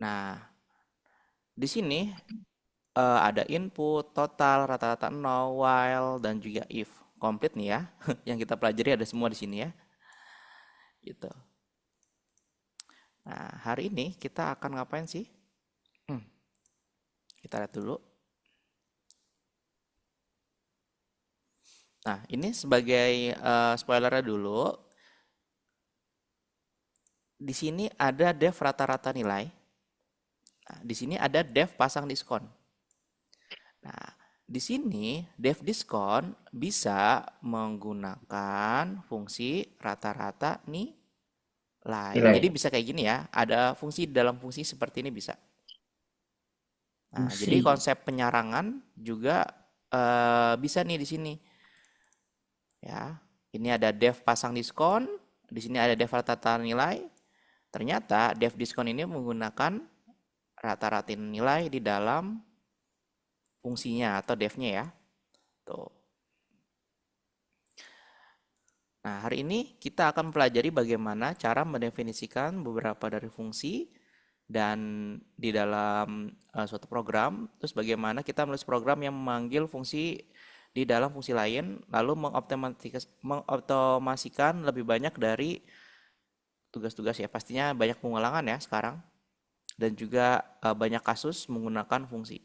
Nah, di sini ada input, total, rata-rata nol, while, dan juga if. Komplit nih ya. Yang kita pelajari ada semua di sini ya. Gitu. Nah, hari ini kita akan ngapain sih? Hmm, kita lihat dulu. Nah, ini sebagai spoilernya dulu. Di sini ada def rata-rata nilai. Nah, di sini ada def pasang diskon. Nah, di sini def diskon bisa menggunakan fungsi rata-rata nilai. Jadi Nilai bisa kayak gini ya, ada fungsi dalam fungsi seperti ini bisa. Nah, jadi fungsi. konsep penyarangan juga bisa nih di sini ya. Ini ada def pasang diskon, di sini ada def rata-rata nilai. Ternyata def diskon ini menggunakan rata-rata nilai di dalam fungsinya atau defnya ya. Tuh. Nah, hari ini kita akan pelajari bagaimana cara mendefinisikan beberapa dari fungsi dan di dalam suatu program, terus bagaimana kita menulis program yang memanggil fungsi di dalam fungsi lain, lalu mengoptimasikan lebih banyak dari tugas-tugas ya. Pastinya banyak pengulangan ya sekarang dan juga banyak kasus menggunakan fungsi.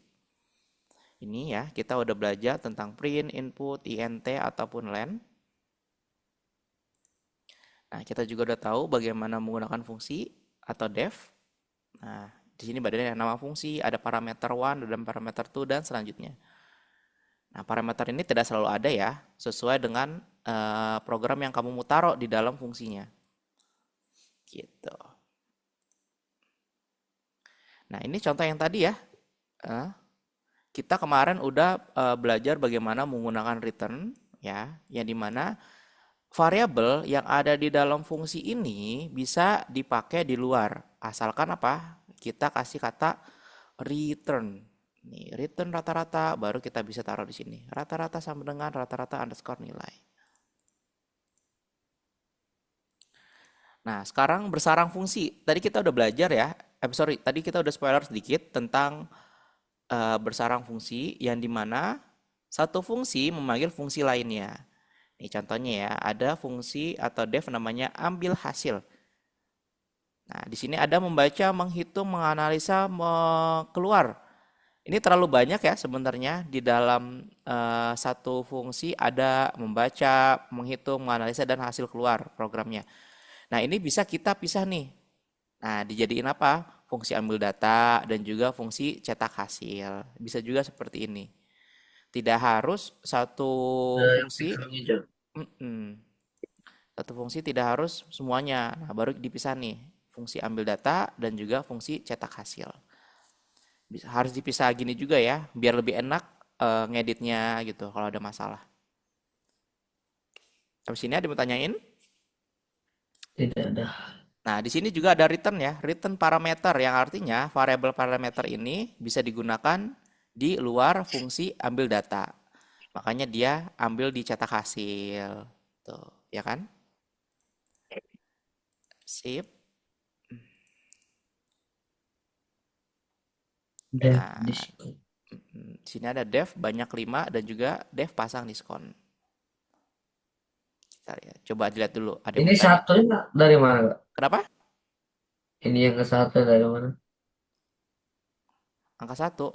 Ini ya, kita udah belajar tentang print, input, int ataupun len. Nah, kita juga udah tahu bagaimana menggunakan fungsi atau def. Nah, di sini badannya nama fungsi, ada parameter one, dan parameter two, dan selanjutnya. Nah, parameter ini tidak selalu ada ya, sesuai dengan program yang kamu mau taruh di dalam fungsinya. Gitu. Nah, ini contoh yang tadi ya. Eh, kita kemarin udah belajar bagaimana menggunakan return ya, yang dimana variabel yang ada di dalam fungsi ini bisa dipakai di luar. Asalkan apa? Kita kasih kata return. Nih, return rata-rata baru kita bisa taruh di sini. Rata-rata sama dengan rata-rata underscore nilai. Nah, sekarang bersarang fungsi. Tadi kita udah belajar ya. Sorry, tadi kita udah spoiler sedikit tentang bersarang fungsi yang dimana satu fungsi memanggil fungsi lainnya. Nih contohnya ya, ada fungsi atau def namanya ambil hasil. Nah, di sini ada membaca, menghitung, menganalisa, keluar. Ini terlalu banyak ya sebenarnya di dalam satu fungsi ada membaca, menghitung, menganalisa dan hasil keluar programnya. Nah, ini bisa kita pisah nih. Nah, dijadiin apa? Fungsi ambil data dan juga fungsi cetak hasil. Bisa juga seperti ini. Tidak harus satu yang fungsi, fiturnya Jok. mm-mm. Satu fungsi tidak harus semuanya. Nah, baru dipisah nih. Fungsi ambil data dan juga fungsi cetak hasil. Harus dipisah gini juga ya, biar lebih enak ngeditnya gitu kalau ada masalah. Habis ini ada yang mau tanyain? Tidak ada. Nah, di sini juga ada return ya, return parameter yang artinya variabel parameter ini bisa digunakan di luar fungsi ambil data. Makanya dia ambil di cetak hasil. Tuh, ya kan? Sip. Dev Nah, diskon. di sini ada def banyak 5 dan juga def pasang diskon. Bentar ya, coba dilihat dulu. Ada yang Ini mau tanya? satunya dari mana, Kak? Kenapa? Ini yang ke satu dari mana? Angka satu.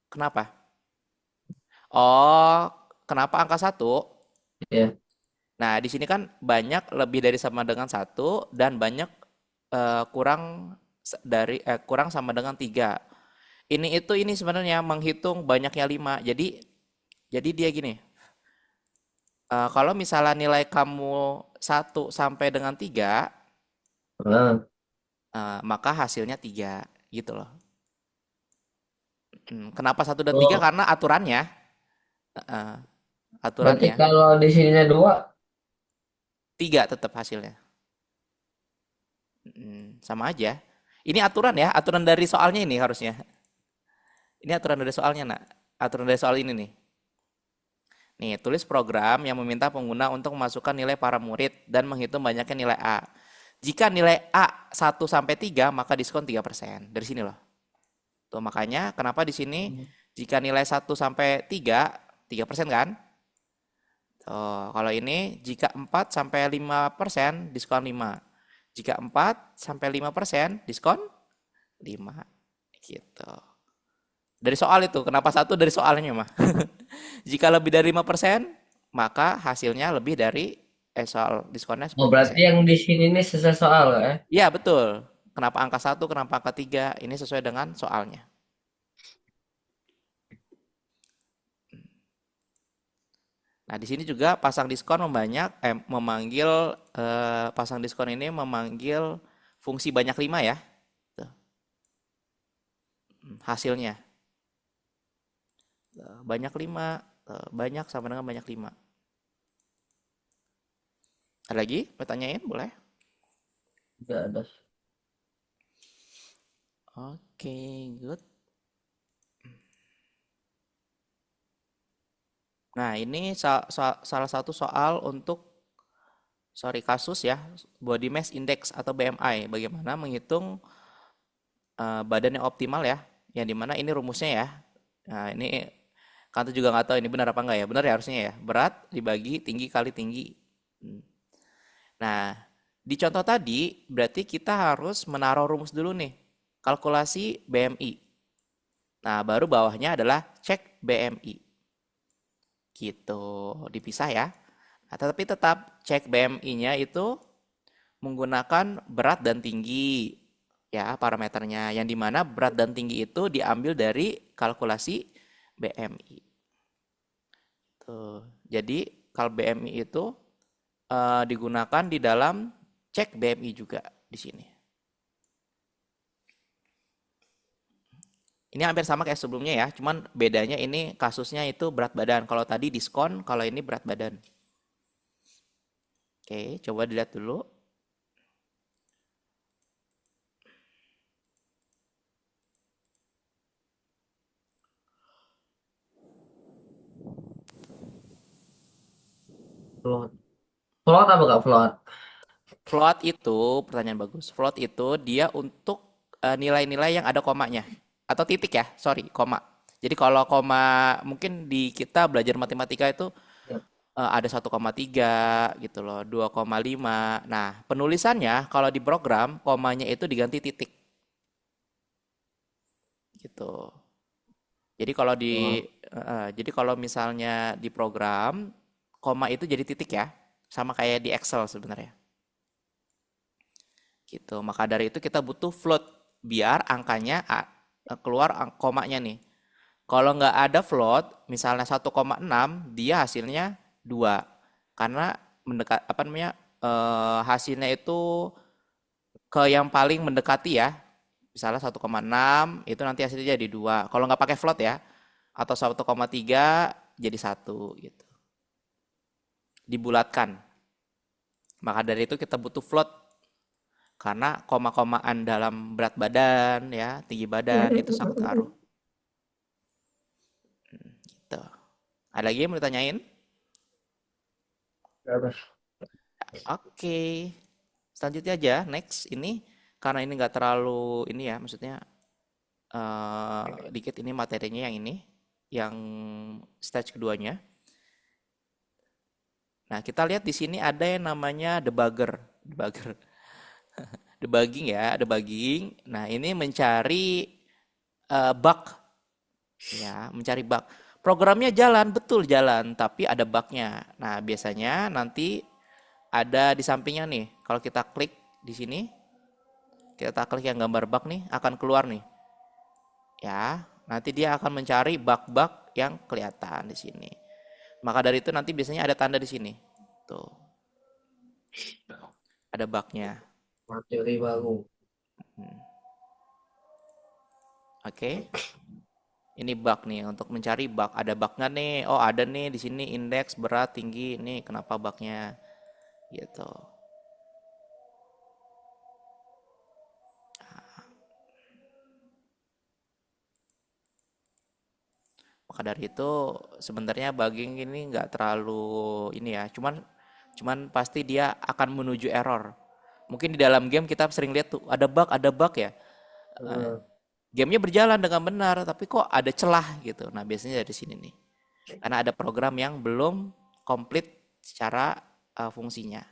Kenapa? Oh, kenapa angka satu? Ya. Nah, di sini kan banyak lebih dari sama dengan satu dan banyak kurang kurang sama dengan tiga. Ini sebenarnya menghitung banyaknya lima. Jadi dia gini. Kalau misalnya nilai kamu satu sampai dengan tiga, Ah, maka hasilnya tiga, gitu loh. Kenapa satu dan tiga? oh, Karena aturannya, eh, berarti aturannya kalau di sininya dua, tiga tetap hasilnya. Sama aja. Ini aturan ya, aturan dari soalnya ini harusnya. Ini aturan dari soalnya, nak. Aturan dari soal ini nih. Nih, tulis program yang meminta pengguna untuk memasukkan nilai para murid dan menghitung banyaknya nilai A. Jika nilai A 1 sampai 3 maka diskon 3%. Dari sini loh. Tuh makanya kenapa di sini jika nilai 1 sampai 3 3% kan? Tuh, kalau ini jika 4 sampai 5% diskon 5. Jika 4 sampai 5% diskon 5. Gitu. Dari soal itu, kenapa satu dari soalnya mah? Jika lebih dari 5%, maka hasilnya lebih dari soal diskonnya Oh, berarti 10%. yang di sini nih selesai soal ya? Iya, betul. Kenapa angka 1, kenapa angka 3? Ini sesuai dengan soalnya. Nah, di sini juga pasang diskon memanggil pasang diskon ini memanggil fungsi banyak 5 ya. Tuh, hasilnya. Banyak 5, banyak sama dengan banyak 5. Ada lagi? Pertanyain boleh? Nggak ada. Oke, good. Nah, ini salah satu soal untuk kasus ya, body mass index atau BMI. Bagaimana menghitung badan yang optimal ya, yang dimana ini rumusnya ya. Nah, ini Kanto juga nggak tahu ini benar apa enggak ya. Benar ya harusnya ya. Berat dibagi tinggi kali tinggi. Hmm. Nah, di contoh tadi berarti kita harus menaruh rumus dulu nih. Kalkulasi BMI. Nah, baru bawahnya adalah cek BMI. Gitu, dipisah ya. Nah, tetapi tetap cek BMI-nya itu menggunakan berat dan tinggi ya parameternya. Yang dimana berat dan tinggi itu diambil dari kalkulasi BMI. Tuh. Jadi kalau BMI itu digunakan di dalam cek BMI juga di sini. Ini hampir sama kayak sebelumnya ya, cuman bedanya ini kasusnya itu berat badan. Kalau tadi diskon, kalau ini berat badan. Oke, coba dilihat dulu. Float. Float apa nggak float? Float itu, pertanyaan bagus. Float itu dia untuk nilai-nilai yang ada komanya. Atau titik ya, sorry, koma. Jadi kalau koma, mungkin di kita belajar matematika itu Ya. ada 1,3 gitu loh, 2,5. Nah, penulisannya kalau di program, komanya itu diganti titik gitu. Jadi kalau Oh, jadi kalau misalnya di program, koma itu jadi titik ya. Sama kayak di Excel sebenarnya. Gitu. Maka dari itu kita butuh float biar angkanya keluar komanya nih. Kalau nggak ada float, misalnya 1,6, dia hasilnya 2. Karena mendekat apa namanya? Hasilnya itu ke yang paling mendekati ya. Misalnya 1,6 itu nanti hasilnya jadi 2. Kalau nggak pakai float ya, atau 1,3 jadi 1 gitu. Dibulatkan. Maka dari itu kita butuh float karena koma-komaan dalam berat badan ya, tinggi badan itu sangat ngaruh. Gitu. Ada lagi yang mau ditanyain? terus. Oke. Selanjutnya aja, next. Ini karena ini nggak terlalu ini ya, maksudnya dikit ini materinya yang ini, yang stage keduanya. Nah, kita lihat di sini ada yang namanya debugger. Debugger. Debugging ya, debugging. Nah, ini mencari bug ya, mencari bug. Programnya jalan, betul jalan, tapi ada bugnya. Nah, biasanya nanti ada di sampingnya nih. Kalau kita klik di sini, kita klik yang gambar bug nih, akan keluar nih. Ya, nanti dia akan mencari bug-bug yang kelihatan di sini. Maka dari itu nanti biasanya ada tanda di sini. Tuh, ada bugnya. Materi baru. Oke. Ini bug nih untuk mencari bug. Ada bugnya nih. Oh, ada nih di sini indeks berat tinggi. Nih kenapa bugnya? Gitu. Maka dari itu sebenarnya bugging ini nggak terlalu ini ya. Cuman pasti dia akan menuju error. Mungkin di dalam game kita sering lihat tuh ada bug ya. Eh, Eh, Gamenya berjalan dengan benar, tapi kok ada celah gitu. Nah, biasanya dari sini nih. Karena ada program yang belum komplit secara fungsinya.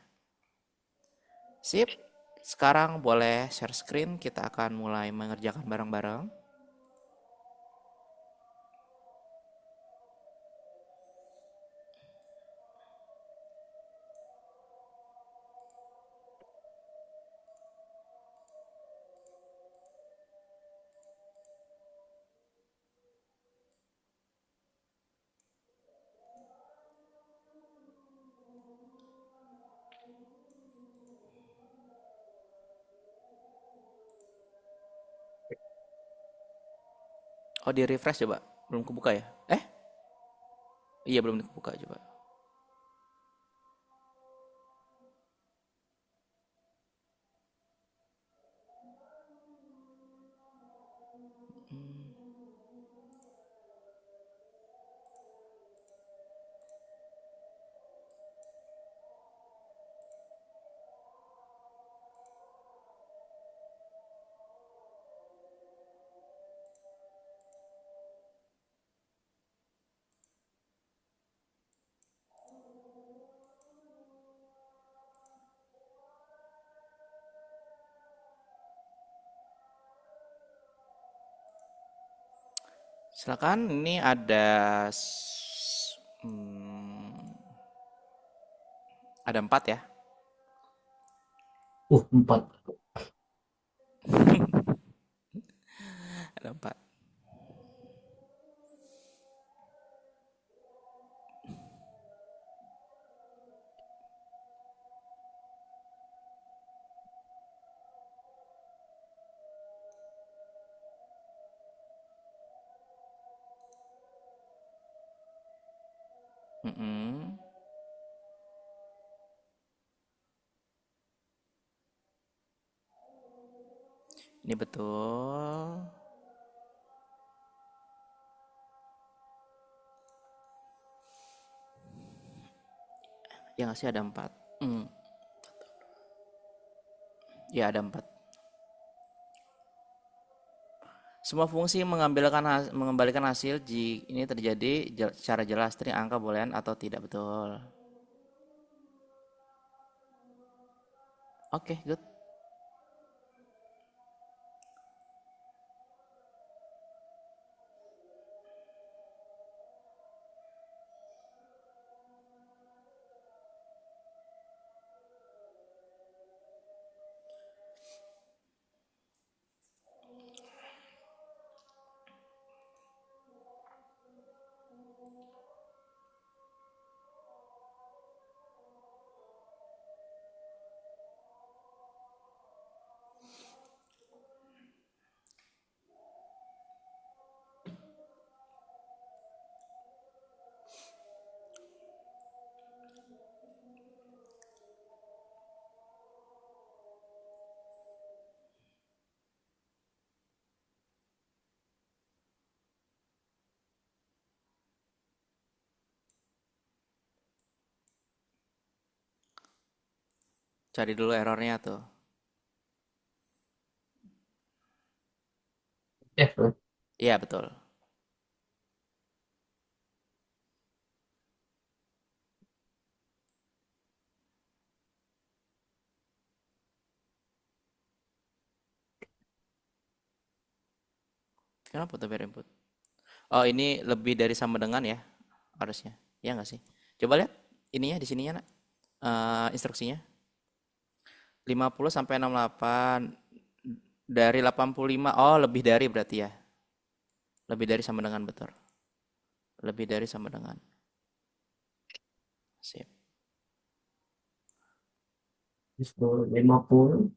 Sip. Sekarang boleh share screen, kita akan mulai mengerjakan bareng-bareng. Oh, di refresh coba. Belum kebuka ya? Iya, belum kebuka coba. Silakan, ini ada 4 ya. 4. Ada 4. Mm-mm. Ini betul. Ya nggak sih, ada 4. Hmm. Ya, ada 4. Semua fungsi mengembalikan hasil jika ini terjadi secara jelas string angka boolean atau tidak, betul. Oke, good. Cari dulu errornya tuh. F. Iya, betul. Kenapa tuh biar input? Oh, ini lebih dari sama dengan ya, harusnya. Ya nggak sih? Coba lihat ininya di sininya, nak. Instruksinya. 50 sampai 68 dari 85. Oh, lebih dari berarti ya. Lebih dari sama dengan, betul. Lebih dari sama dengan. Sip. 50.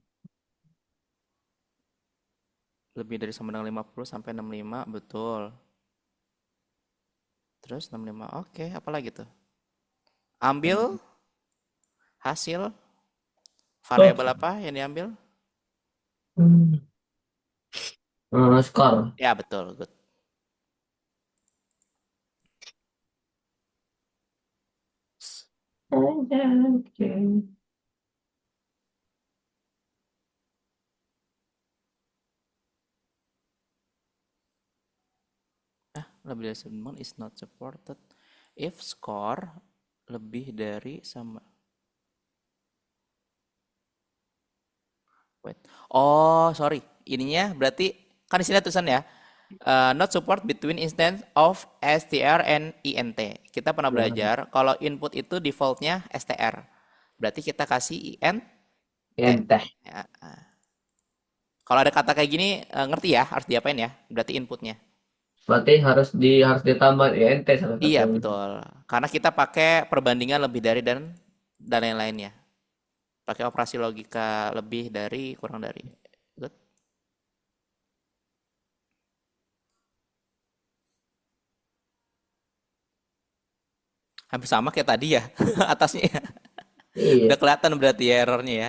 Lebih dari sama dengan 50 sampai 65, betul. Terus 65. Oke, apalagi tuh? Ambil hasil Oh. variabel apa yang diambil? Hmm. Skor. Ya, betul. Good. lebih dari 9 is not supported if score lebih dari sama. Wait. Oh, sorry. Ininya berarti kan di sini tulisan ya. Not support between instance of str and int. Kita pernah Ya, belajar kalau input itu defaultnya str. Berarti kita kasih int. ente. Ya. Kalau ada kata kayak gini, ngerti ya harus diapain ya? Berarti inputnya. Berarti harus ditambah ente salah Iya, satunya. betul. Karena kita pakai perbandingan lebih dari dan lain-lainnya. Pakai operasi logika lebih dari kurang dari. Good. Hampir sama kayak tadi ya atasnya ya. Iya. Udah kelihatan berarti ya errornya ya.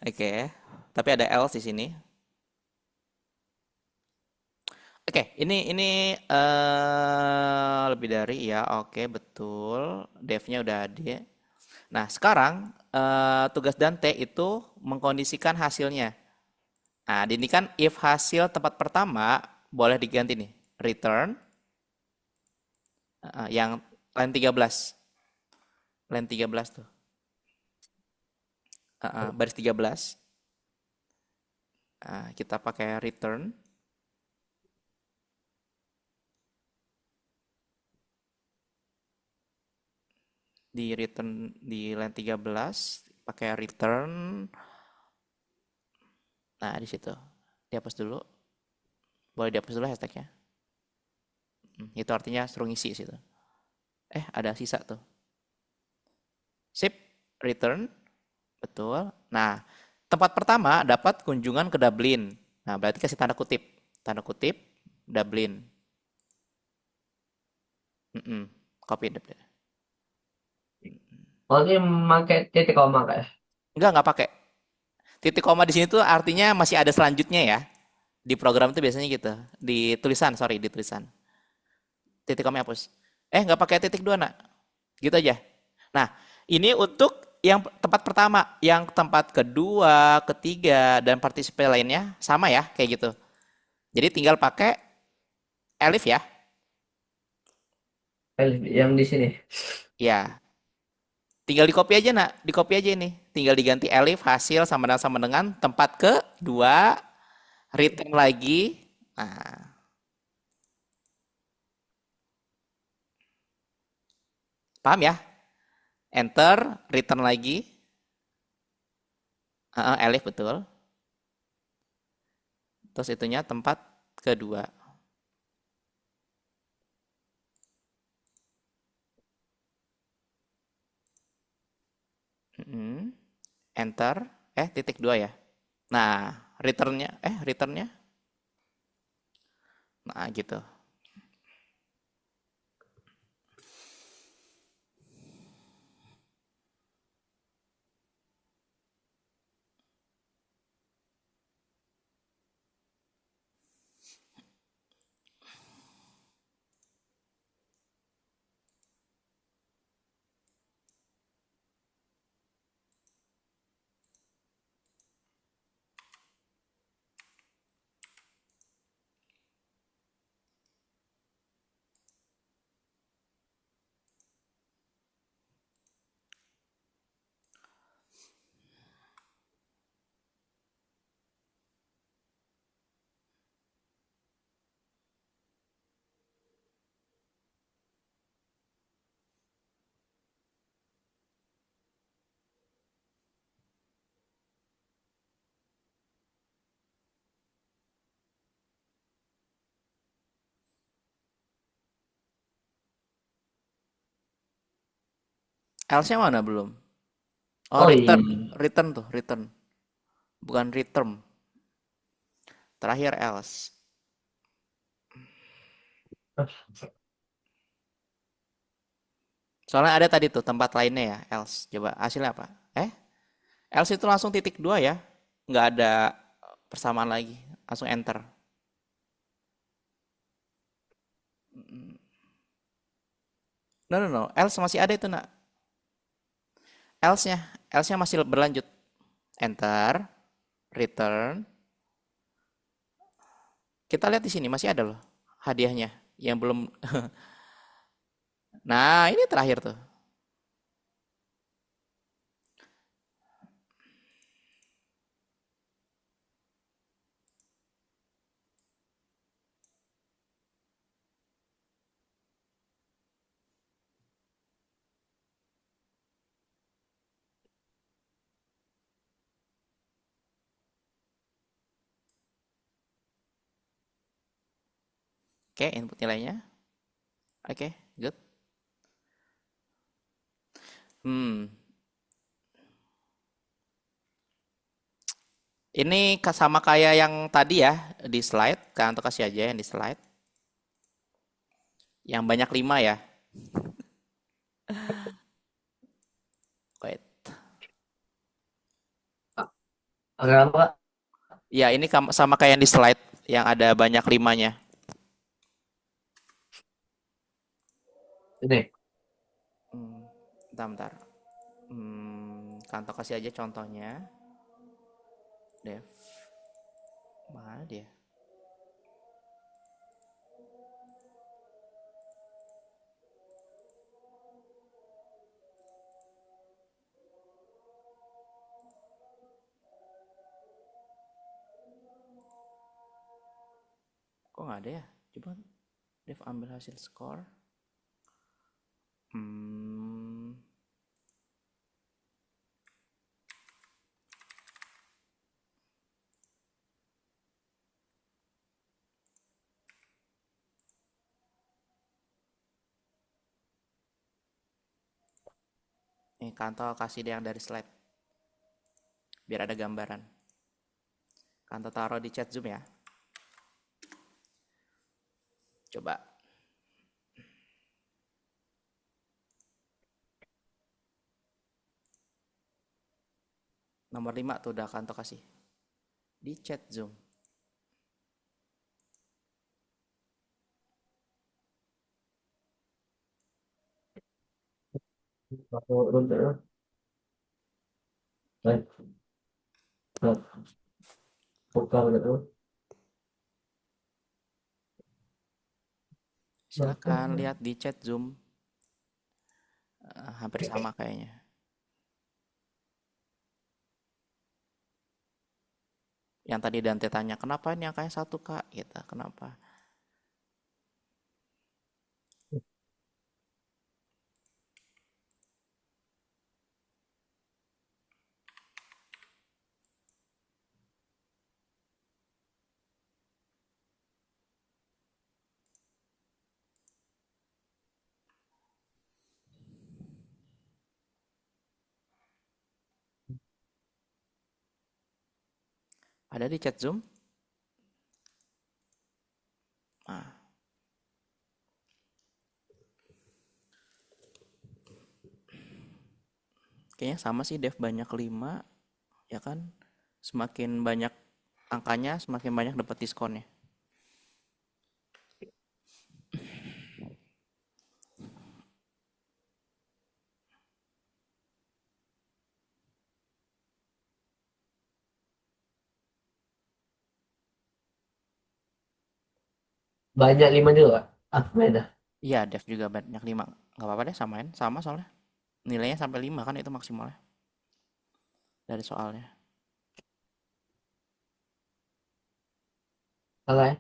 Oke. Tapi ada else di sini. Oke, ini lebih dari ya. Oke, betul. Dev-nya udah ada. Nah, sekarang tugas Dante itu mengkondisikan hasilnya. Nah, ini kan if hasil tempat pertama boleh diganti nih. Return yang line 13. Line 13 tuh. Baris 13. Kita pakai return. Di return di line 13 pakai return. Nah, di situ. Dihapus dulu. Boleh dihapus dulu hashtagnya. Itu artinya suruh ngisi situ. Ada sisa tuh. Sip, return. Betul. Nah, tempat pertama dapat kunjungan ke Dublin. Nah, berarti kasih tanda kutip. Tanda kutip Dublin. Copy Dublin. Oh, ini memakai titik koma kayak. Enggak pakai. Titik koma di sini tuh artinya masih ada selanjutnya ya. Di program itu biasanya gitu. Di tulisan, sorry, di tulisan. Titik koma hapus. Nggak pakai titik dua, nak. Gitu aja. Nah, ini untuk yang tempat pertama. Yang tempat kedua, ketiga, dan partisipe lainnya sama ya, kayak gitu. Jadi tinggal pakai elif ya. Yang di sini. Ya, tinggal di copy aja, nak. Di copy aja ini. Tinggal diganti elif hasil sama dengan tempat kedua, return lagi. Nah, paham ya? Enter, return lagi. Elif betul. Terus itunya tempat kedua. Enter, titik dua ya. Nah, returnnya. Nah, gitu. Else-nya mana belum? Oh, Oh return. iya. Return tuh, return. Bukan return. Terakhir else. Soalnya ada tadi tuh tempat lainnya ya, else. Coba hasilnya apa? Else itu langsung titik dua ya. Nggak ada persamaan lagi. Langsung enter. No, no, no. Else masih ada itu, nak. Else-nya masih berlanjut. Enter, return. Kita lihat di sini masih ada loh hadiahnya. yang belum. Nah, ini terakhir tuh. Oke, input nilainya. Oke, good. Hmm, ini sama kayak yang tadi ya di slide. Kan untuk kasih aja yang di slide. Yang banyak 5 ya. Wait. Kenapa? Ya, ini sama kayak yang di slide yang ada banyak limanya. Ini. Hmm, bentar, bentar. Kantor kasih aja contohnya. Dev. Mana dia? Kok nggak ada ya? Coba Dev ambil hasil skor. Hmm, nih kantor kasih dia yang dari slide. Biar ada gambaran. Kantor taruh di chat Zoom ya. Coba. Nomor 5 tuh udah kantor kasih. Di chat Zoom. Aku runtuh. Baik. Nah, buka gitu. Silakan lihat di chat Zoom. Hampir sama kayaknya. Yang tadi Dante tanya, kenapa ini angkanya 1 kak? Gitu, kenapa? Ada di chat Zoom? Nah, kayaknya sama sih Dev banyak 5, ya kan? Semakin banyak angkanya, semakin banyak dapat diskonnya. Banyak 5 juga. Ah, beda. Iya, Dev juga banyak 5. Nggak apa-apa deh, samain. Sama soalnya. Nilainya sampai 5 kan itu maksimalnya dari soalnya. Salah ya?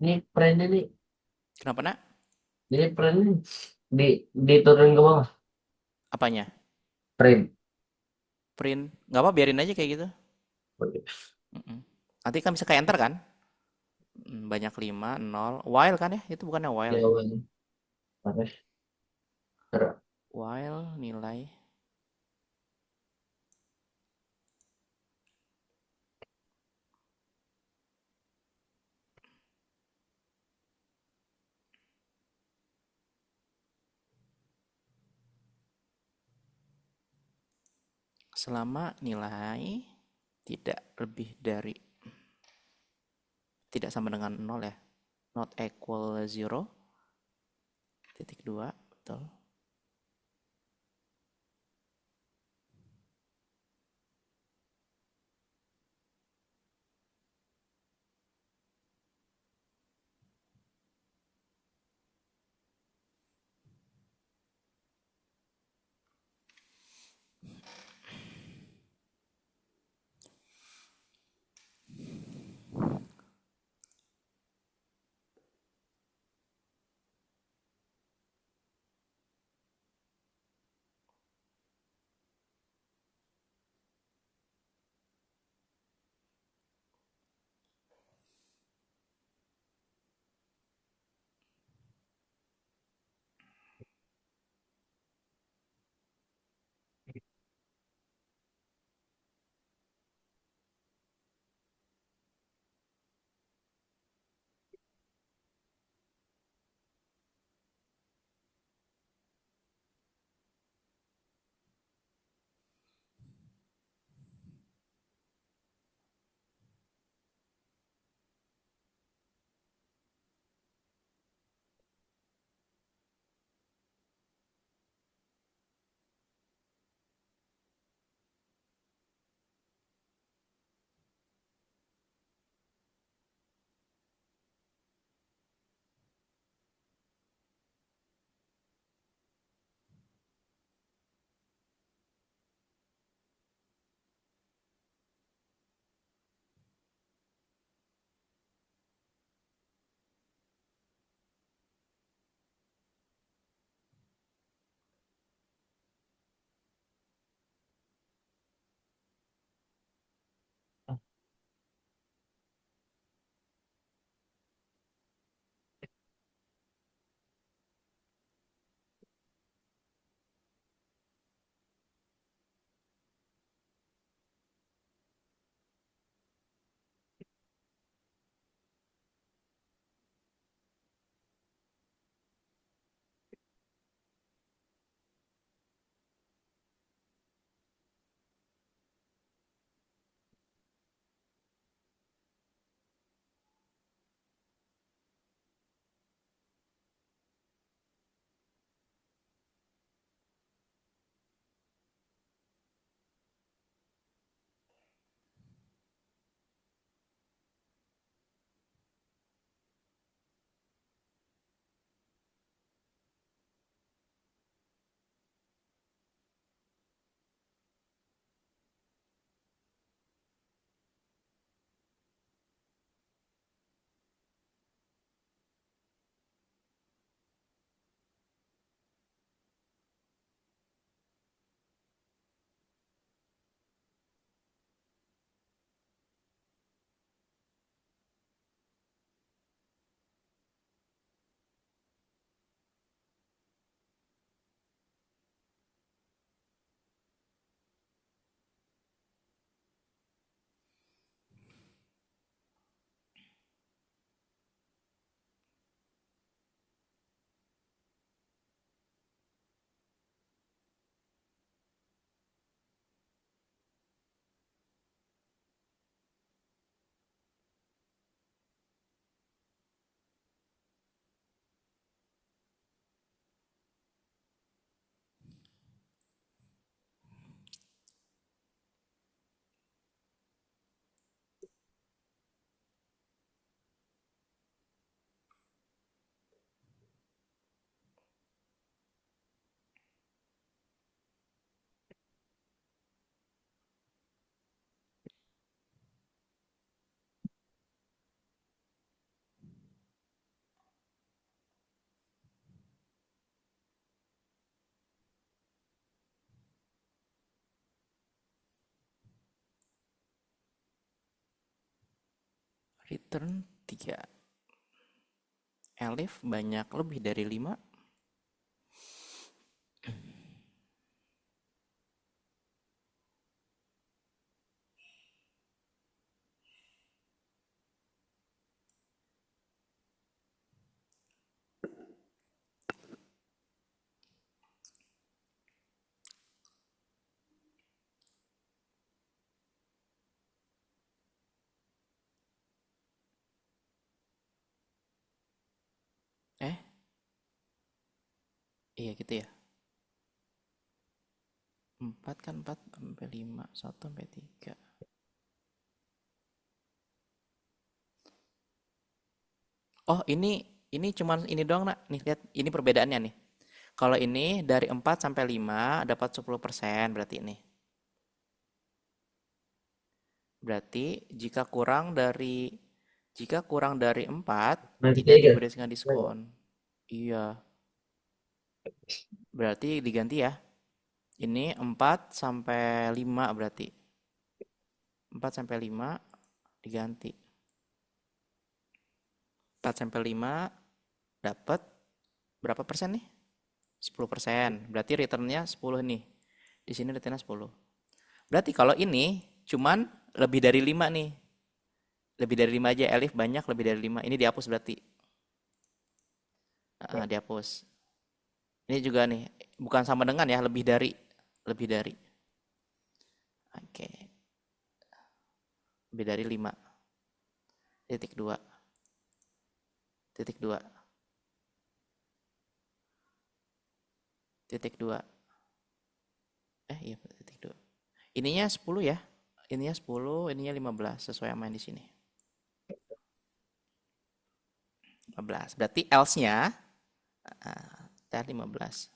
Ini print ini, Kenapa nak? jadi print ini di diturun ke bawah. Apanya? Print. Print? Nggak apa, biarin aja kayak gitu. Mm-mm. Nanti kan bisa ke enter kan? Banyak 5 nol. While kan ya? Itu bukannya while ya? Jawaban harus ter. While nilai selama nilai tidak lebih dari, tidak sama dengan nol ya. Not equal zero. Titik dua, betul. Return 3. Elif banyak lebih dari 5. Eh, iya gitu ya. 4 kan 4 sampai 5, 1 sampai 3. Oh, ini cuman ini doang, Nak. Nih, lihat. Ini perbedaannya nih. Kalau ini dari 4 sampai 5 dapat 10% berarti ini. Berarti jika kurang dari 4 Nanti tidak tiga. diberikan diskon. Iya, berarti diganti ya. Ini 4 sampai 5 berarti. 4 sampai 5 diganti. 4 sampai 5 dapat berapa persen nih? 10%. Berarti returnnya 10 nih. Di sini returnnya 10. Berarti kalau ini cuman lebih dari 5 nih. Lebih dari 5 aja. Elif banyak lebih dari 5. Ini dihapus berarti. Dihapus. Ini juga nih. Bukan sama dengan ya. Lebih dari. Lebih dari. Oke. Lebih dari 5. Titik 2. Titik 2. Titik 2. Iya, titik 2. Ininya 10 ya. Ininya 10, ininya 15 sesuai sama yang di sini. 15. Berarti else-nya tr 15.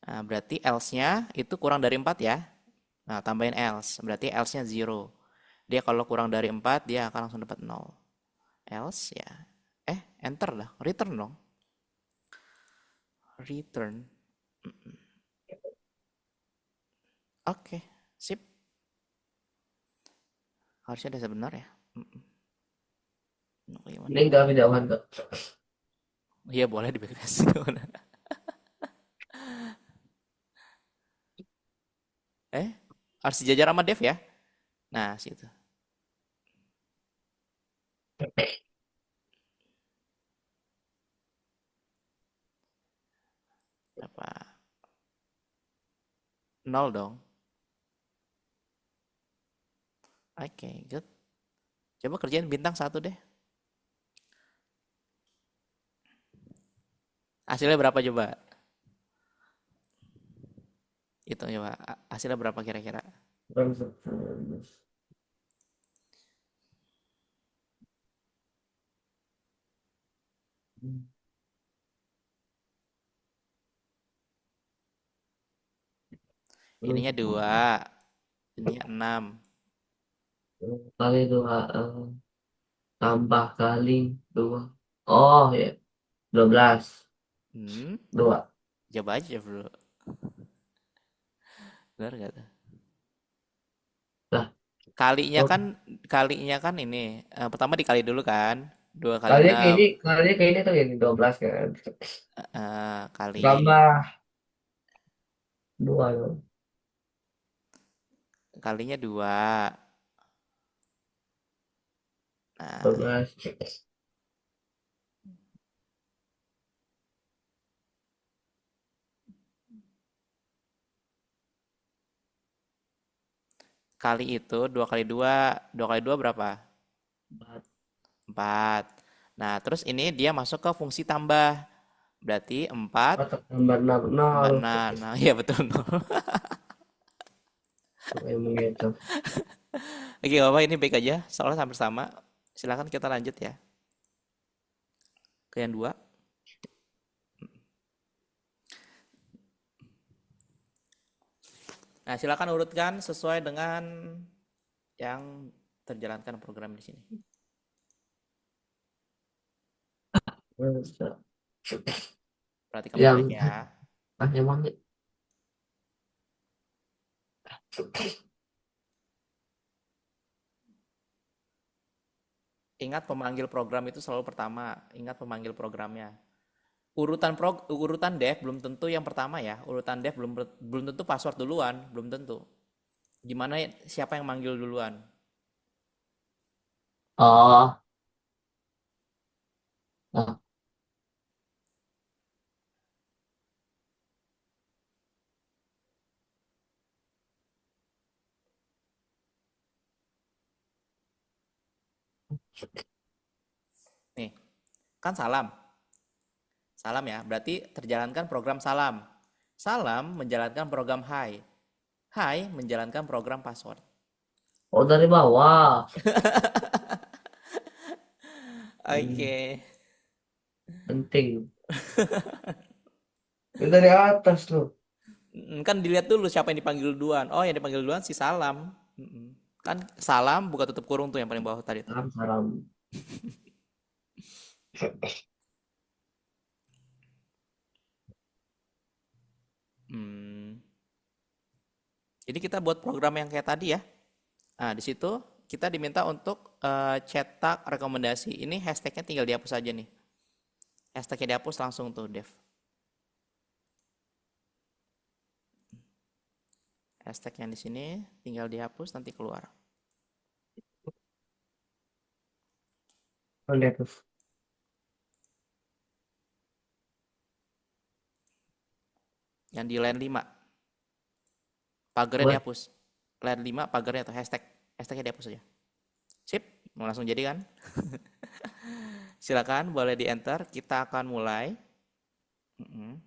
Nah, berarti else-nya itu kurang dari 4 ya. Nah, tambahin else. Berarti else-nya 0. Dia kalau kurang dari 4, dia akan langsung dapat 0. Else ya. Enter lah. Return dong. Return. Oke, sip. Harusnya udah benar ya. Ini enggak videoan kok. Iya, boleh di background. Harus sejajar sama Dev ya. Nah, situ. Apa? 0 dong. Oke, good. Coba kerjain bintang 1 deh. Hasilnya berapa coba? Itu coba. Hasilnya berapa kira-kira? Ininya 2. Ininya 6. Kali dua, tambah kali dua. Oh ya, 12. Hmm, Dua. coba aja bro. Benar gak tuh? Lah, Kalinya oh, kan, kalinya kan ini. Pertama dikali dulu kan. 2 kali kalinya kayak 6. ini, kalinya kayak ini tuh ini 12 kan. Kali. Tambah dua dong. Kalinya 2. Nah, 12. kali itu 2 kali 2. 2 kali 2 berapa? 4. Nah, terus ini dia masuk ke fungsi tambah. Berarti 4 Atau tambah 6, tambah 0. 6. Nah, iya betul. Emang gitu. Oke, Bapak ini baik aja. Soalnya hampir sama. Silakan kita lanjut ya. Ke yang 2. Nah, silakan urutkan sesuai dengan yang terjalankan program di sini. Perhatikan Yang baik-baik ya. emang Ingat pemanggil program itu selalu pertama. Ingat pemanggil programnya. Urutan dev belum tentu yang pertama ya. Urutan dev belum tentu password duluan, belum tentu. Gimana siapa yang manggil duluan? Oh, nah, Nih, kan salam. Salam ya, berarti terjalankan program salam. Salam menjalankan program hai. Hai menjalankan program password. oh dari bawah. Hmm, Oke. penting. Ini dari atas tuh. Kan dilihat dulu siapa yang dipanggil duluan. Oh, yang dipanggil duluan si salam. Kan salam buka tutup kurung tuh yang paling bawah tadi tuh. Salam, salam. Hmm. Jadi kita buat program yang kayak tadi ya. Nah, di situ kita diminta untuk cetak rekomendasi. Ini hashtagnya tinggal dihapus aja nih. Hashtagnya dihapus langsung tuh, Dev. Hashtag yang di sini tinggal dihapus nanti keluar. Oh, lihat tuh. Yang di line 5, pagarnya Wah, dihapus. Line 5 pagarnya atau hashtag. Hashtagnya dihapus aja. Sip, mau langsung jadi kan? Silakan boleh di enter. Kita akan mulai. Mm-mm.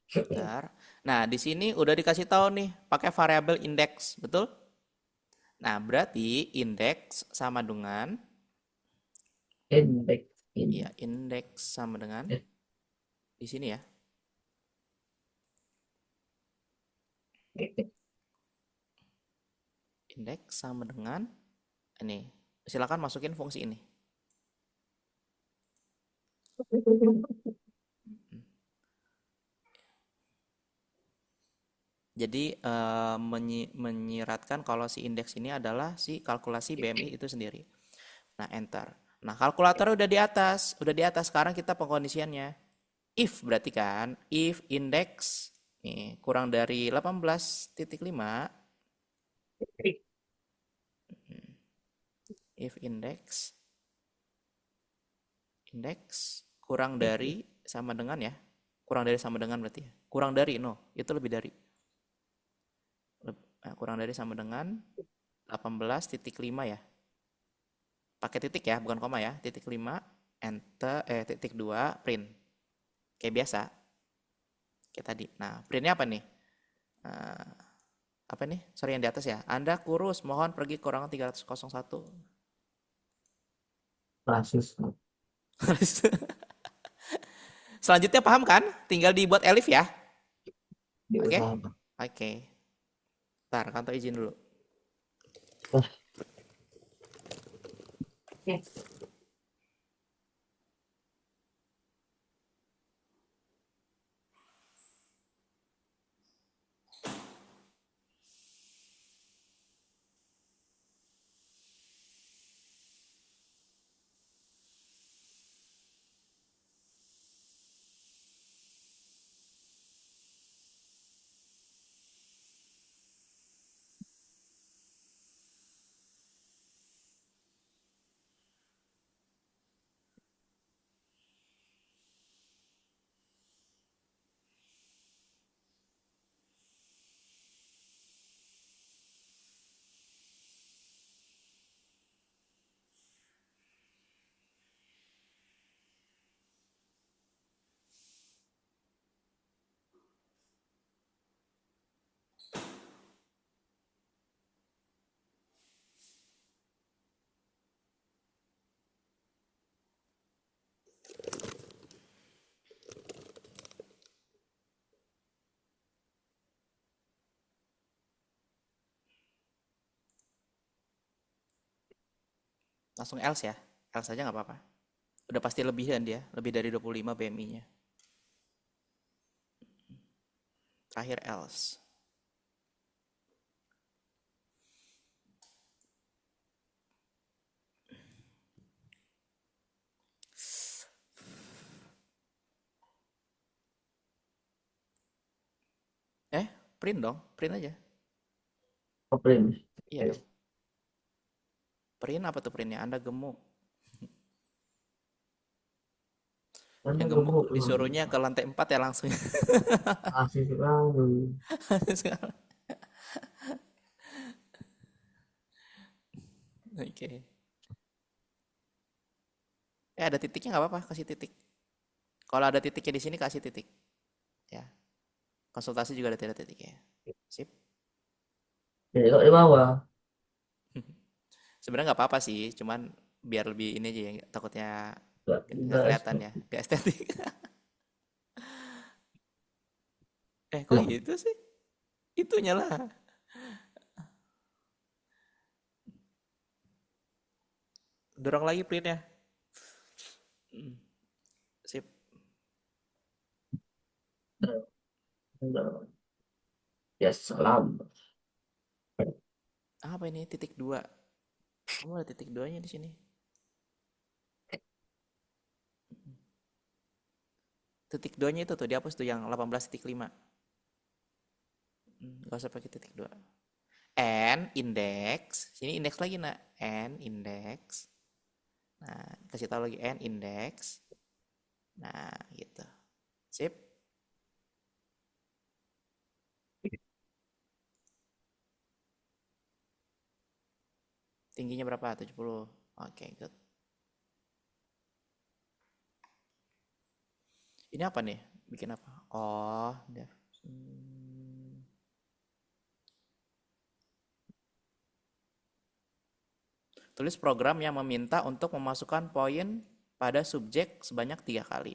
Bentar. Nah, di sini udah dikasih tahu nih pakai variabel index, betul? Nah, berarti index sama dengan indeks ya ini. index sama dengan Eh, di sini ya. Index sama dengan ini. Silakan masukin fungsi ini. Jadi menyiratkan kalau si indeks ini adalah si kalkulasi BMI itu sendiri. Nah, enter. Nah, kalkulator udah di atas, udah di atas. Sekarang kita pengkondisiannya. If berarti kan, if index nih kurang dari 18.5, if index kurang dari sama dengan ya. Kurang dari sama dengan berarti ya. Kurang dari no, itu lebih dari. Nah, kurang dari sama dengan 18.5 ya. Pakai titik ya, bukan koma ya. Titik 5 enter titik 2 print. Kayak biasa, kayak tadi. Nah, printnya apa nih? Nah, apa nih? Sorry yang di atas ya. Anda kurus, mohon pergi ke ruangan 301. Basis Selanjutnya paham kan? Tinggal dibuat elif ya. Oke? diusahakan. Oke. Ntar, kantor izin dulu. Wah, oke. Langsung else ya. Else aja nggak apa-apa. Udah pasti lebih kan dia. Lebih dari 25 BMI-nya. Terakhir else. Print dong, print aja. Oh, print. Iya dong. Yes. Print apa tuh printnya? Anda gemuk. Anda Yang gemuk gemuk. disuruhnya ke lantai 4 ya langsung. Masih selalu. Oke. Ada titiknya nggak apa-apa, kasih titik. Kalau ada titiknya di sini kasih titik. Ya. Konsultasi juga ada tidak titiknya. Sip. Jadi kok di bawah. Sebenarnya nggak apa-apa sih, cuman biar lebih ini aja ya, takutnya nggak Enggak, kelihatan ya, nggak estetik. Kok lah. gitu sih? Itunya lah. Dorong lagi printnya. Hmm, Sip. Enggak. Ya, salam. Apa ini titik dua? Oh, ada titik duanya di sini. Titik duanya itu tuh dihapus tuh yang 18,5. Gak usah pakai titik dua. N index. Sini indeks lagi nak. N index. Nah, kasih tahu lagi N index. Nah, gitu. Sip. Tingginya berapa? 70. Oke, good. Ini apa nih? Bikin apa? Oh, dev. Tulis program yang meminta untuk memasukkan poin pada subjek sebanyak 3 kali.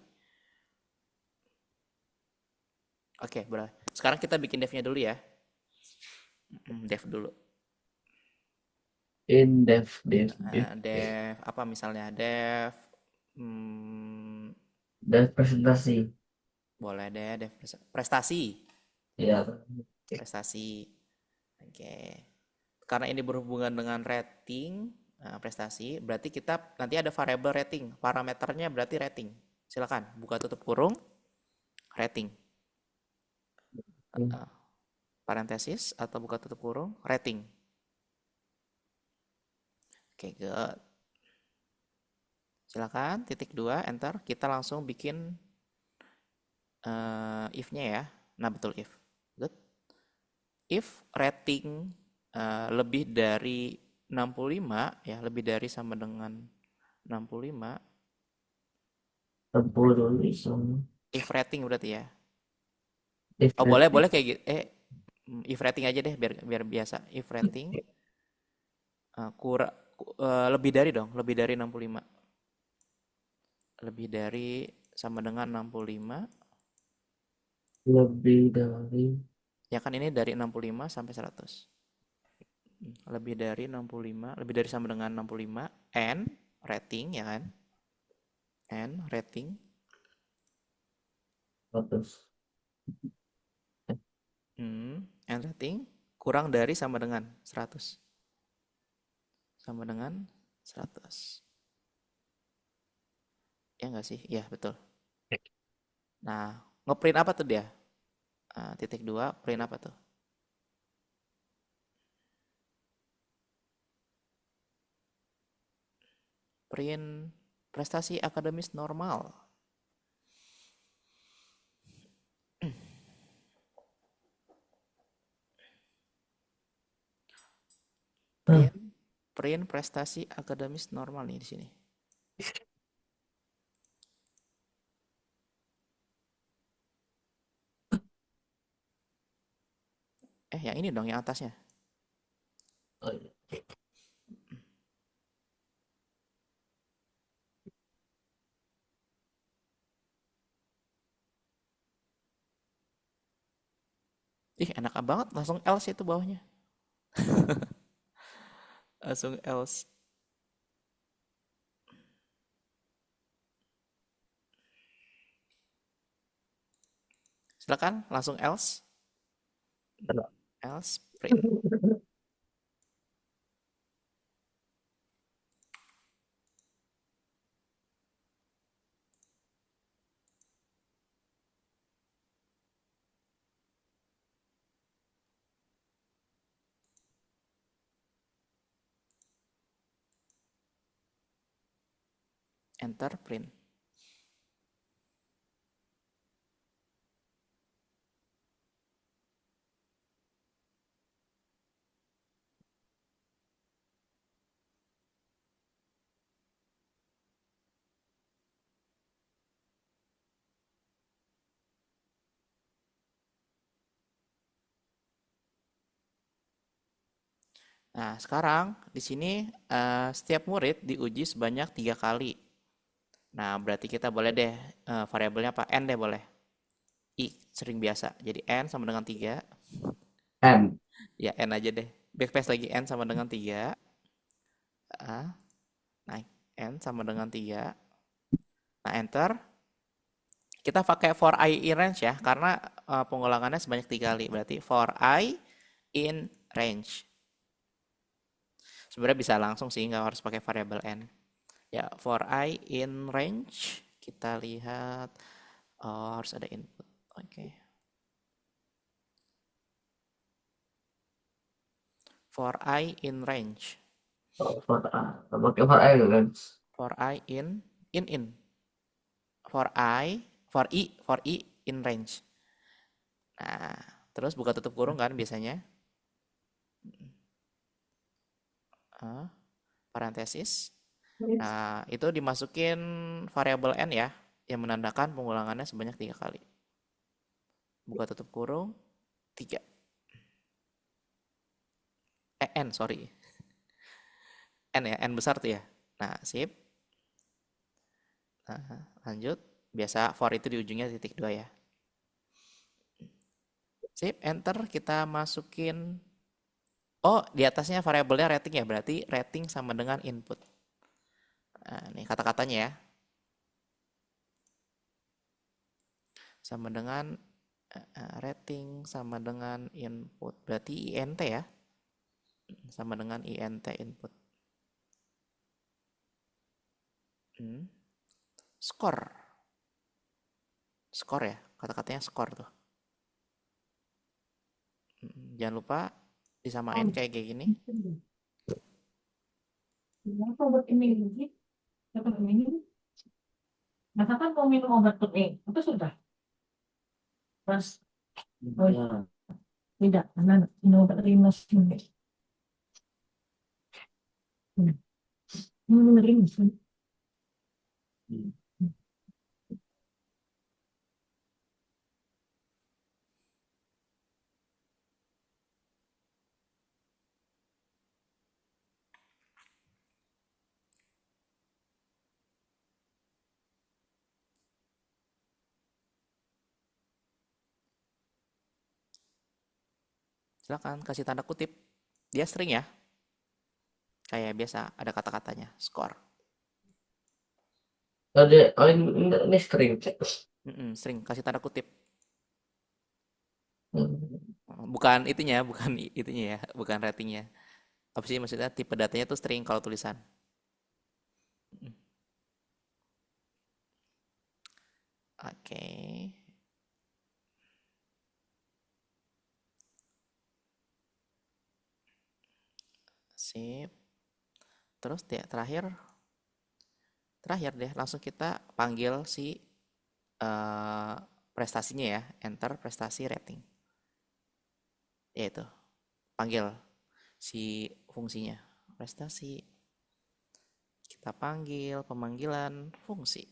Oke, berarti sekarang kita bikin devnya dulu ya. Dev dulu. In depth, depth, depth. Dev apa misalnya? Dev hmm, Dan presentasi. boleh deh, dev prestasi. Ya. Prestasi. Oke. Karena ini berhubungan dengan rating, prestasi, berarti kita nanti ada variabel rating. Parameternya berarti rating. Silakan buka tutup kurung rating. Uh, parentesis atau buka tutup kurung rating. Oke, good. Silakan titik 2 enter. Kita langsung bikin if-nya ya. Nah, betul if. Good. If rating lebih dari 65 ya, lebih dari sama dengan 65. 60 dulu iseng. If rating berarti ya. Oh, boleh Definitif. boleh kayak gitu. If rating aja deh biar biar biasa. If rating kurang lebih dari dong, lebih dari 65. Lebih dari sama dengan 65. Lebih dari Ya kan ini dari 65 sampai 100. Lebih dari 65, lebih dari sama dengan 65 and rating ya kan? And rating 100. and rating kurang dari sama dengan 100. Sama dengan 100. Ya enggak sih? Iya, betul. Nah, ngeprint apa tuh dia? Titik 2 print apa tuh? Print prestasi akademis normal. Hah, Print print prestasi akademis normal nih di sini. Yang ini dong yang atasnya. oh iya. Enak banget langsung else itu bawahnya. Langsung else. Silakan langsung else. Else print. enter, print. Nah, sekarang di sini setiap murid diuji sebanyak 3 kali. Nah, berarti kita boleh deh variabelnya apa? N deh boleh. I sering biasa. Jadi N sama dengan 3. M. Ya, N aja deh. Backslash lagi N sama dengan 3. Ah, naik. N sama dengan 3. Nah, enter. Kita pakai for I in range ya, karena pengulangannya sebanyak 3 kali. Berarti for I in range. Sebenarnya bisa langsung sih, nggak harus pakai variabel N. Ya, for I in range. Kita lihat. Oh, harus ada input. Oke. For I in range. Oh, pakai for I kan. For I in. For I, for I in range. Nah, terus buka tutup kurung kan biasanya. Ah, parentesis. Nah, itu dimasukin variabel n ya, yang menandakan pengulangannya sebanyak 3 kali. Buka tutup kurung, 3. N, sorry. N ya, N besar tuh ya. Nah, sip. Nah, lanjut. Biasa for itu di ujungnya titik 2 ya. Sip, enter. Kita masukin. Oh, di atasnya variabelnya rating ya. Berarti rating sama dengan input. Nah, ini kata-katanya ya. Sama dengan rating sama dengan input. Berarti INT ya. Sama dengan INT input. Skor. Skor ya. Kata-katanya skor tuh. Jangan lupa disamain kayak gini. Kenapa obat ini? Dapat ini. Katakan mau minum obat ini. Itu sudah. Mas, oh, Ya. tidak. Karena minum obat rinus ini. Minum rinus. Silakan kasih tanda kutip. Dia string ya. Kayak biasa ada kata-katanya. Skor. Oh, ini string. String. Kasih tanda kutip. Hmm. Bukan itunya, bukan itunya ya. Bukan ratingnya. Apa sih maksudnya tipe datanya tuh string kalau tulisan. Oke. Sip. Terus ya, terakhir deh langsung kita panggil si eh, prestasinya ya. Enter prestasi rating. Yaitu panggil si fungsinya. Prestasi. Kita panggil pemanggilan fungsi.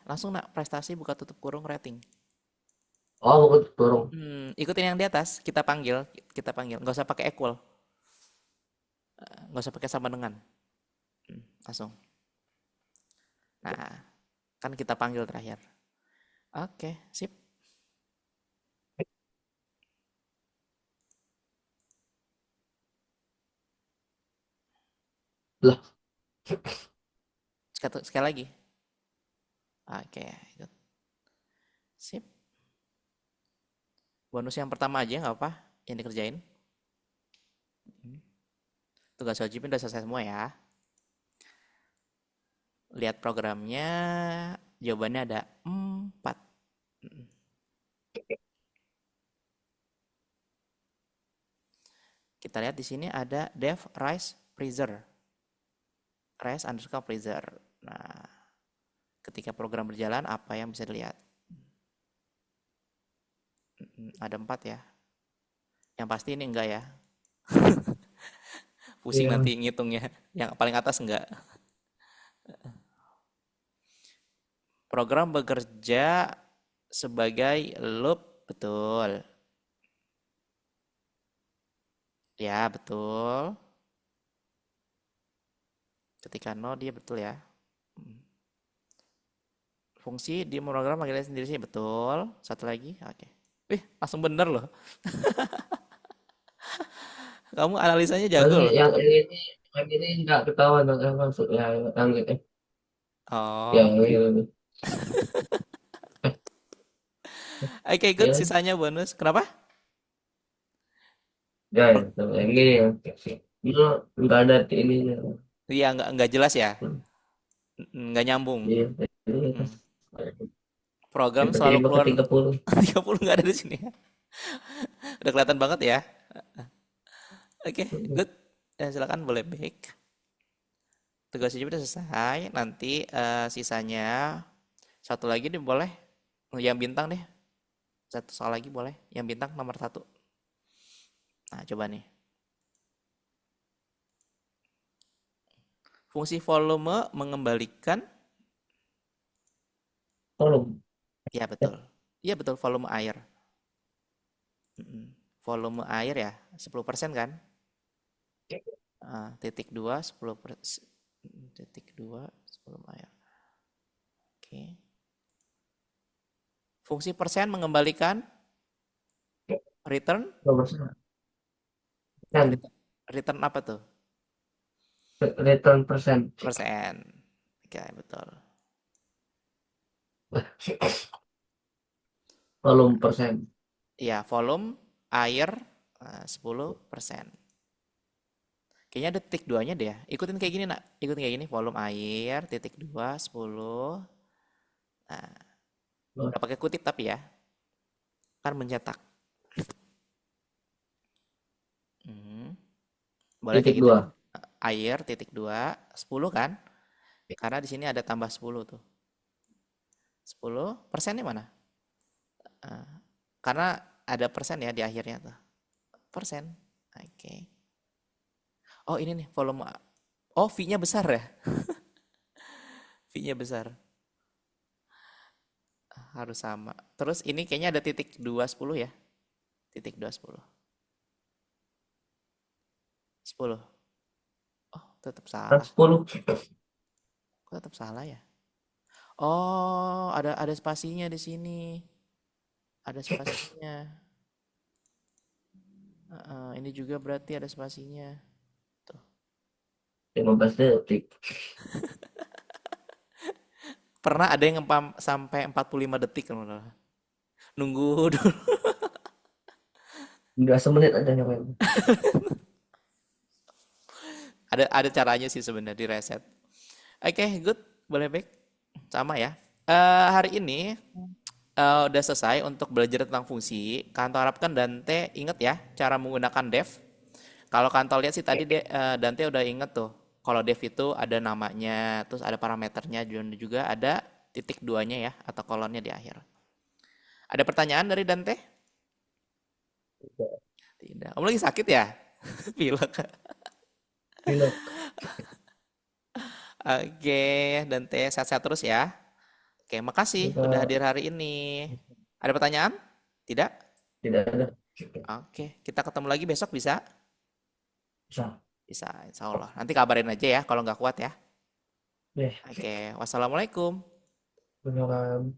Langsung nak prestasi buka tutup kurung rating. Oh, bukan turun. Ikutin yang di atas, kita panggil, nggak usah pakai equal, nggak usah pakai sama dengan, langsung. Nah, kan kita panggil terakhir. Oke, sip. Lah, Sekali lagi. Oke, good. Sip. Bonus yang pertama aja nggak apa, yang dikerjain. Tugas wajibnya udah selesai semua ya. lihat programnya, jawabannya ada 4. Kita lihat di sini ada dev rise freezer. Rise underscore freezer. Nah, ketika program berjalan, apa yang bisa dilihat? Ada 4 ya. Yang pasti ini enggak ya. Pusing Iya. nanti ngitungnya. Yang paling atas enggak. Program bekerja sebagai loop, betul. Ya, betul. Ketika no, dia betul ya. Fungsi di program manggilnya sendiri sih, betul. Satu lagi, oke. Wih, langsung bener loh. Kamu analisanya jago Soalnya loh. yang ini nggak ketahuan maksudnya Oh, yang ini. oke, good. Ya, Sisanya bonus. Kenapa? ya, yang ini ya. Itu nggak ada ininya. Iya, nggak jelas ya. Nggak nyambung. Iya, ini Mm-mm. pas Program selalu tiba-tiba ke keluar 30. 30 nggak ada di sini ya. Udah kelihatan banget ya. Oke, good. Silakan boleh back. Tugasnya juga udah selesai. Nanti sisanya satu lagi nih boleh. Yang bintang deh. Satu soal lagi boleh. Yang bintang nomor 1. Nah, coba nih. Fungsi volume mengembalikan. Tolong. Ya, betul. Iya, betul. Volume air. Volume air ya, 10% kan? Titik 2, 10%. Titik 2, 10 air. Oke. Fungsi persen mengembalikan return. Nomor satu. Kan, Return apa tuh? return persen. Persen. Oke, betul. Volume persen. Ya, volume air 10%. Kayaknya ada titik 2-nya deh ya. Ikutin kayak gini, nak. Ikutin kayak gini. Volume air, titik 2, 10. Nah, udah pakai kutip tapi ya. Kan mencetak. Boleh kayak Titik gitu. 2. Air, titik 2, 10 kan? Karena di sini ada tambah 10 tuh. 10 persennya mana? Karena ada persen ya di akhirnya tuh. Persen. Oke. Oh, ini nih volume. Oh, V-nya besar ya? V-nya besar. Harus sama. Terus ini kayaknya ada titik 210 ya? Titik 210. 10. Oh, tetap salah. 10. Kok tetap salah ya? Oh, ada spasinya di sini. Ada spasinya. Ini juga berarti ada spasinya. Tuh. 15 detik. Pernah ada yang ngepam sampai 45 detik kalau nggak salah. Nunggu dulu. Nggak semenit aja nyampe. Ada caranya sih sebenarnya di reset. Oke, good. Boleh baik. Sama ya. Hari ini udah selesai untuk belajar tentang fungsi. Kantor harapkan Dante inget ya cara menggunakan dev. Kalau Kantor lihat sih tadi Dante udah inget tuh. Kalau dev itu ada namanya, terus ada parameternya, dan juga ada titik duanya ya, atau kolonnya di akhir. Ada pertanyaan dari Dante? Tidak. Kamu lagi sakit ya? Pilek. Pilek. Oke, Dante sehat-sehat terus ya. Oke, makasih udah Tidak, hadir hari ini. Ada pertanyaan? Tidak? tidak ada. Oke, kita ketemu lagi besok bisa? Bisa. Bisa, insya Allah. Nanti kabarin aja ya kalau nggak kuat ya. Deh, Oke, wassalamualaikum. beneran.